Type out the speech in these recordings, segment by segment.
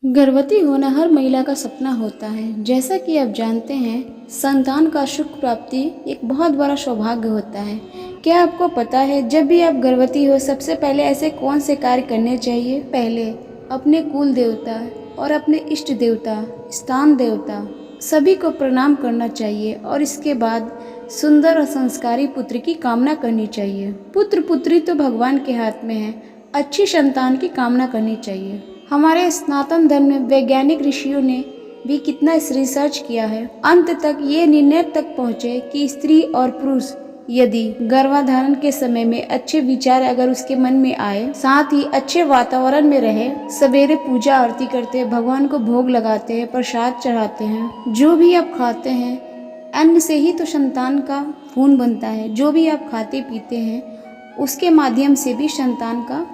गर्भवती होना हर महिला का सपना होता है। जैसा कि आप जानते हैं, संतान का सुख प्राप्ति एक बहुत बड़ा सौभाग्य होता है। क्या आपको पता है, जब भी आप गर्भवती हो सबसे पहले ऐसे कौन से कार्य करने चाहिए? पहले अपने कुल देवता और अपने इष्ट देवता, स्थान देवता सभी को प्रणाम करना चाहिए और इसके बाद सुंदर और संस्कारी पुत्र की कामना करनी चाहिए। पुत्र पुत्री तो भगवान के हाथ में है, अच्छी संतान की कामना करनी चाहिए। हमारे सनातन धर्म में वैज्ञानिक ऋषियों ने भी कितना रिसर्च किया है, अंत तक ये निर्णय तक पहुँचे कि स्त्री और पुरुष यदि गर्भाधारण के समय में अच्छे विचार अगर उसके मन में आए, साथ ही अच्छे वातावरण में रहे, सवेरे पूजा आरती करते हैं, भगवान को भोग लगाते हैं, प्रसाद चढ़ाते हैं, जो भी आप खाते हैं अन्न से ही तो संतान का खून बनता है। जो भी आप खाते पीते हैं उसके माध्यम से भी संतान का,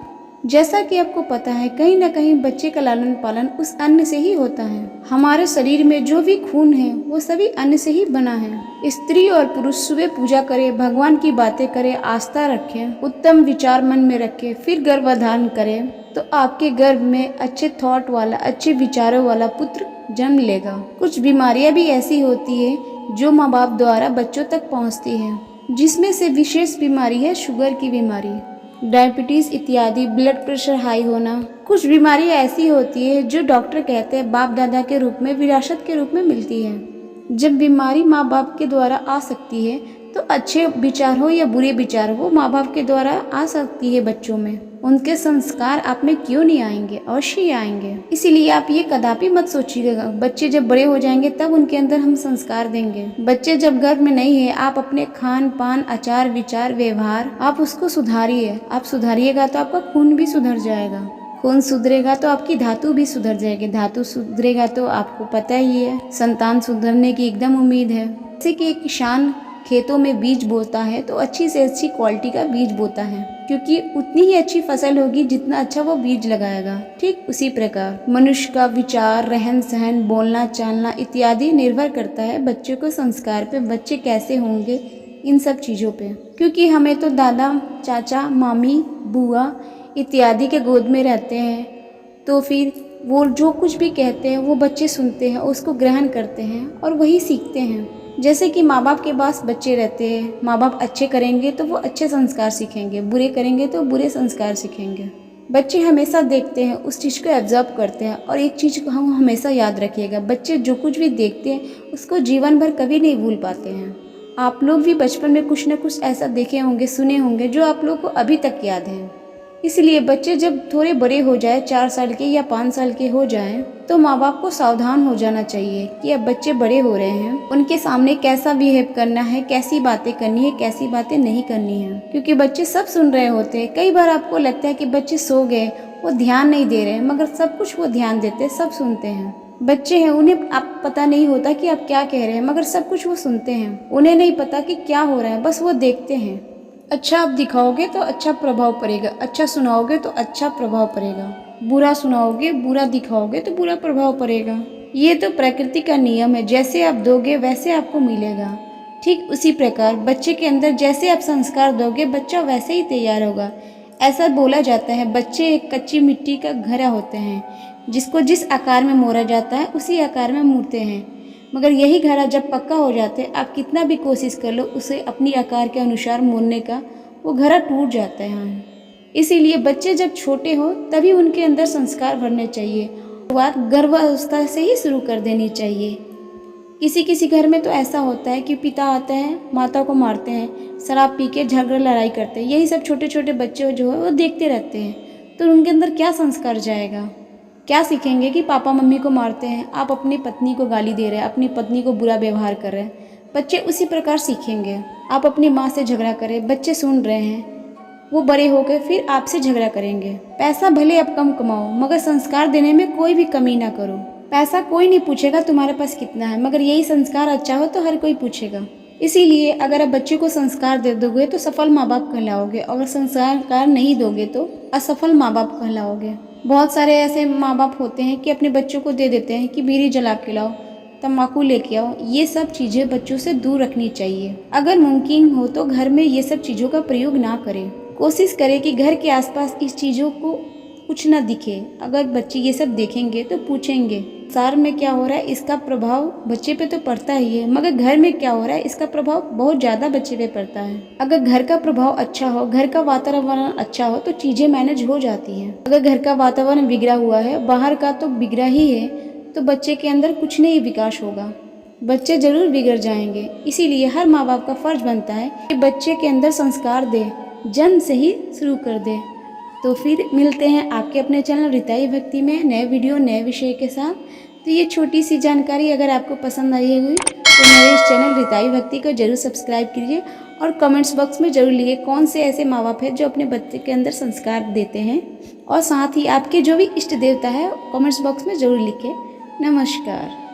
जैसा कि आपको पता है, कहीं ना कहीं बच्चे का लालन पालन उस अन्न से ही होता है। हमारे शरीर में जो भी खून है वो सभी अन्न से ही बना है। स्त्री और पुरुष सुबह पूजा करें, भगवान की बातें करें, आस्था रखें, उत्तम विचार मन में रखें, फिर गर्भधारण करें तो आपके गर्भ में अच्छे थॉट वाला, अच्छे विचारों वाला पुत्र जन्म लेगा। कुछ बीमारियां भी ऐसी होती है जो माँ बाप द्वारा बच्चों तक पहुँचती है, जिसमें से विशेष बीमारी है शुगर की बीमारी, डायबिटीज इत्यादि, ब्लड प्रेशर हाई होना। कुछ बीमारियां ऐसी होती है जो डॉक्टर कहते हैं बाप दादा के रूप में, विरासत के रूप में मिलती है। जब बीमारी माँ बाप के द्वारा आ सकती है तो अच्छे विचार हो या बुरे विचार हो, माँ बाप के द्वारा आ सकती है बच्चों में। उनके संस्कार आप में क्यों नहीं आएंगे? अवश्य आएंगे। इसीलिए आप ये कदापि मत सोचिएगा बच्चे जब बड़े हो जाएंगे तब उनके अंदर हम संस्कार देंगे। बच्चे जब गर्भ में नहीं है, आप अपने खान पान, आचार विचार, व्यवहार आप उसको सुधारिए। आप सुधारिएगा तो आपका खून भी सुधर जाएगा, खून सुधरेगा तो आपकी धातु भी सुधर जाएगी, धातु सुधरेगा तो आपको पता ही है संतान सुधरने की एकदम उम्मीद है। जैसे कि एक किसान खेतों में बीज बोता है तो अच्छी से अच्छी क्वालिटी का बीज बोता है, क्योंकि उतनी ही अच्छी फसल होगी जितना अच्छा वो बीज लगाएगा। ठीक उसी प्रकार मनुष्य का विचार, रहन सहन, बोलना चालना इत्यादि निर्भर करता है बच्चों को संस्कार पे, बच्चे कैसे होंगे इन सब चीज़ों पे। क्योंकि हमें तो दादा, चाचा, मामी, बुआ इत्यादि के गोद में रहते हैं, तो फिर वो जो कुछ भी कहते हैं वो बच्चे सुनते हैं, उसको ग्रहण करते हैं और वही सीखते हैं। जैसे कि माँ बाप के पास बच्चे रहते हैं, माँ बाप अच्छे करेंगे तो वो अच्छे संस्कार सीखेंगे, बुरे करेंगे तो बुरे संस्कार सीखेंगे। बच्चे हमेशा देखते हैं, उस चीज़ को ऑब्जर्व करते हैं। और एक चीज़ को हम हमेशा याद रखिएगा, बच्चे जो कुछ भी देखते हैं उसको जीवन भर कभी नहीं भूल पाते हैं। आप लोग भी बचपन में कुछ न कुछ ऐसा देखे होंगे, सुने होंगे जो आप लोग को अभी तक याद है। इसलिए बच्चे जब थोड़े बड़े हो जाए, 4 साल के या 5 साल के हो जाएं, तो माँ बाप को सावधान हो जाना चाहिए कि अब बच्चे बड़े हो रहे हैं, उनके सामने कैसा बिहेव करना है, कैसी बातें करनी है, कैसी बातें नहीं करनी है। क्योंकि बच्चे सब सुन रहे होते हैं। कई बार आपको लगता है कि बच्चे सो गए, वो ध्यान नहीं दे रहे हैं, मगर सब कुछ वो ध्यान देते हैं, सब सुनते हैं। बच्चे हैं, उन्हें आप पता नहीं होता कि आप क्या कह रहे हैं, मगर सब कुछ वो सुनते हैं। उन्हें नहीं पता कि क्या हो रहा है, बस वो देखते हैं। अच्छा आप दिखाओगे तो अच्छा प्रभाव पड़ेगा, अच्छा सुनाओगे तो अच्छा प्रभाव पड़ेगा, बुरा सुनाओगे, बुरा दिखाओगे तो बुरा प्रभाव पड़ेगा। ये तो प्रकृति का नियम है, जैसे आप दोगे वैसे आपको मिलेगा। ठीक उसी प्रकार बच्चे के अंदर जैसे आप संस्कार दोगे, बच्चा वैसे ही तैयार होगा। ऐसा बोला जाता है, बच्चे एक कच्ची मिट्टी का घड़ा होते हैं, जिसको जिस आकार में मोड़ा जाता है उसी आकार में मुड़ते हैं। मगर यही घड़ा जब पक्का हो जाता है, आप कितना भी कोशिश कर लो उसे अपनी आकार के अनुसार मोड़ने का, वो घड़ा टूट जाता है। इसीलिए बच्चे जब छोटे हो तभी उनके अंदर संस्कार भरने चाहिए। शुरुआत गर्भावस्था से ही शुरू कर देनी चाहिए। किसी किसी घर में तो ऐसा होता है कि पिता आते हैं, माता को मारते हैं, शराब पी के झगड़ा लड़ाई करते हैं। यही सब छोटे छोटे बच्चे जो है वो देखते रहते हैं, तो उनके अंदर क्या संस्कार जाएगा? क्या सीखेंगे कि पापा मम्मी को मारते हैं, आप अपनी पत्नी को गाली दे रहे हैं, अपनी पत्नी को बुरा व्यवहार कर रहे हैं। बच्चे उसी प्रकार सीखेंगे। आप अपनी माँ से झगड़ा करें, बच्चे सुन रहे हैं, वो बड़े होकर फिर आपसे झगड़ा करेंगे। पैसा भले आप कम कमाओ, मगर संस्कार देने में कोई भी कमी ना करो। पैसा कोई नहीं पूछेगा तुम्हारे पास कितना है, मगर यही संस्कार अच्छा हो तो हर कोई पूछेगा। इसीलिए अगर आप बच्चे को संस्कार दे दोगे तो सफल माँ बाप कहलाओगे, और संस्कार नहीं दोगे तो असफल माँ बाप कहलाओगे। बहुत सारे ऐसे माँ बाप होते हैं कि अपने बच्चों को दे देते हैं कि बीड़ी जला के लाओ, तम्बाकू लेके आओ। ये सब चीज़ें बच्चों से दूर रखनी चाहिए। अगर मुमकिन हो तो घर में ये सब चीज़ों का प्रयोग ना करें। कोशिश करें कि घर के आसपास इस चीज़ों को कुछ ना दिखे। अगर बच्चे ये सब देखेंगे तो पूछेंगे संसार में क्या हो रहा है, इसका प्रभाव बच्चे पे तो पड़ता ही है, मगर घर में क्या हो रहा है इसका प्रभाव बहुत ज़्यादा बच्चे पे पड़ता है। अगर घर का प्रभाव अच्छा हो, घर का वातावरण अच्छा हो तो चीज़ें मैनेज हो जाती हैं। अगर घर का वातावरण बिगड़ा हुआ है, बाहर का तो बिगड़ा ही है, तो बच्चे के अंदर कुछ नहीं विकास होगा, बच्चे जरूर बिगड़ जाएंगे। इसीलिए हर माँ बाप का फर्ज बनता है कि बच्चे के अंदर संस्कार दे, जन्म से ही शुरू कर दे। तो फिर मिलते हैं आपके अपने चैनल रिताई भक्ति में नए वीडियो नए विषय के साथ। तो ये छोटी सी जानकारी अगर आपको पसंद आई हुई तो मेरे इस चैनल रिताई भक्ति को जरूर सब्सक्राइब कीजिए और कमेंट्स बॉक्स में जरूर लिखिए कौन से ऐसे माँ बाप हैं जो अपने बच्चे के अंदर संस्कार देते हैं, और साथ ही आपके जो भी इष्ट देवता है कमेंट्स बॉक्स में जरूर लिखें। नमस्कार।